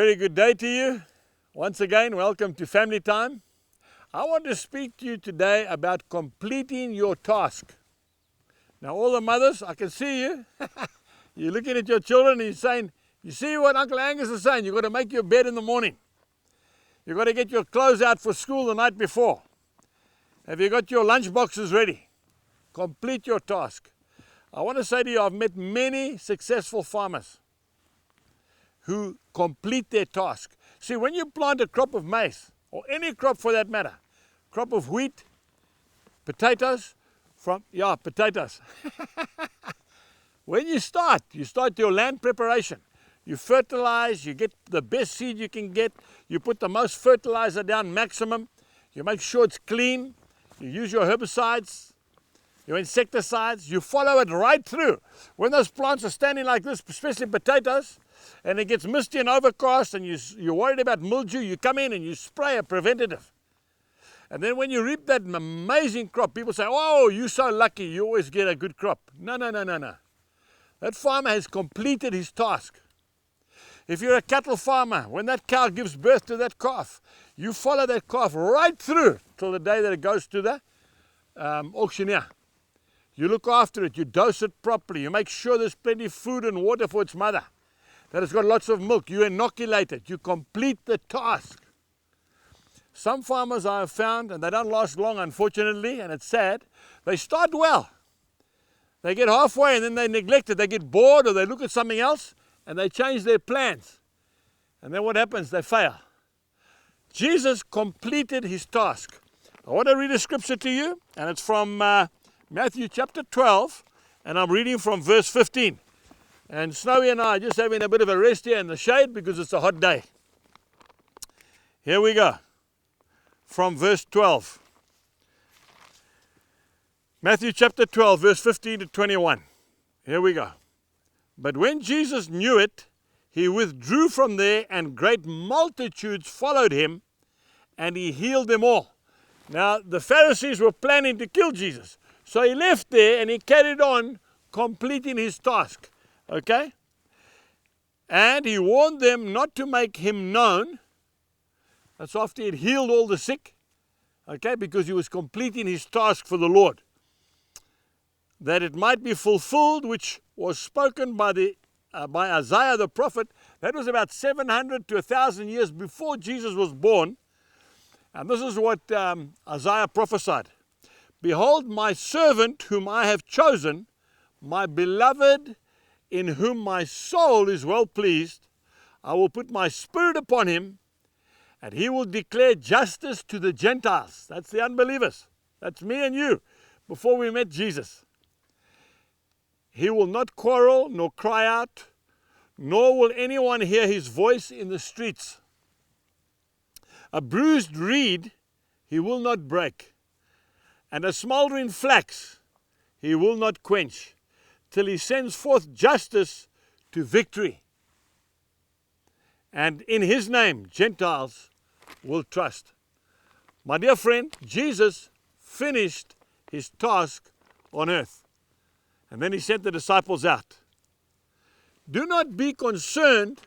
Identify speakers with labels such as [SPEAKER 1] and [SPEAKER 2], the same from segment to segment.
[SPEAKER 1] very good day to you. Once again, welcome to Family Time. I want to speak to you today about completing your task. Now, all the mothers, I can see you. You're looking at your children and you're saying, you see what Uncle Angus is saying? You've got to make your bed in the morning. You've got to get your clothes out for school the night before. Have you got your lunch boxes ready? Complete your task. I want to say to you, I've met many successful farmers who complete their task. See, when you plant a crop of maize, or any crop for that matter, crop of wheat, potatoes, potatoes. When you start your land preparation. You fertilize, you get the best seed you can get, you put the most fertilizer down maximum, you make sure it's clean, you use your herbicides, your insecticides, you follow it right through. When those plants are standing like this, especially potatoes, and it gets misty and overcast and you're worried about mildew, you come in and you spray a preventative. And then when you reap that amazing crop, people say, oh, you're so lucky, you always get a good crop. No. That farmer has completed his task. If you're a cattle farmer, when that cow gives birth to that calf, you follow that calf right through till the day that it goes to the auctioneer. You look after it, you dose it properly, you make sure there's plenty of food and water for its mother, that it's got lots of milk, you inoculate it, you complete the task. Some farmers I have found, and they don't last long unfortunately, and it's sad, they start well. They get halfway and then they neglect it, they get bored or they look at something else and they change their plans. And then what happens? They fail. Jesus completed his task. I want to read a scripture to you, and it's from Matthew chapter 12, and I'm reading from verse 15. And Snowy and I are just having a bit of a rest here in the shade because it's a hot day. Here we go. From verse 12. Matthew chapter 12, verse 15 to 21. Here we go. But when Jesus knew it, he withdrew from there, and great multitudes followed him, and he healed them all. Now, the Pharisees were planning to kill Jesus. So he left there and he carried on completing his task. Okay? And he warned them not to make him known. That's after he had healed all the sick. Okay? Because he was completing his task for the Lord. That it might be fulfilled, which was spoken by Isaiah the prophet. That was about 700 to 1,000 years before Jesus was born. And this is what Isaiah prophesied. Behold, my servant whom I have chosen, my beloved, in whom my soul is well pleased. I will put my spirit upon him, and he will declare justice to the Gentiles. That's the unbelievers. That's me and you before we met Jesus. He will not quarrel nor cry out, nor will anyone hear his voice in the streets. A bruised reed he will not break, and a smoldering flax he will not quench, till he sends forth justice to victory. And in his name Gentiles will trust. My dear friend, Jesus finished his task on earth. And then he sent the disciples out. Do not be concerned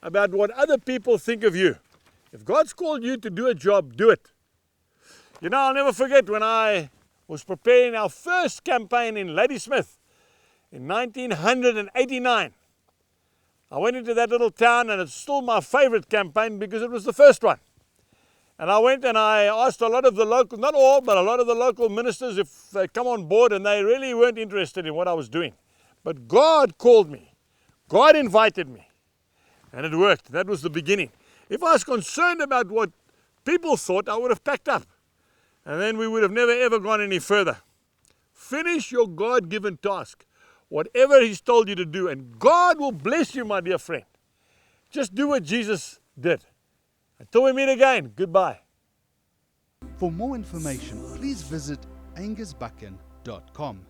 [SPEAKER 1] about what other people think of you. If God's called you to do a job, do it. You know, I'll never forget when I was preparing our first campaign in Ladysmith in 1989. I went into that little town, and it's still my favorite campaign because it was the first one. And I went and I asked a lot of the local, not all, but a lot of the local ministers if they'd come on board, and they really weren't interested in what I was doing. But God called me. God invited me. And it worked. That was the beginning. If I was concerned about what people thought, I would have packed up. And then we would have never ever gone any further. Finish your God-given task. Whatever he's told you to do. And God will bless you, my dear friend. Just do what Jesus did. Until we meet again, goodbye.
[SPEAKER 2] For more information, please visit angusbuchan.com.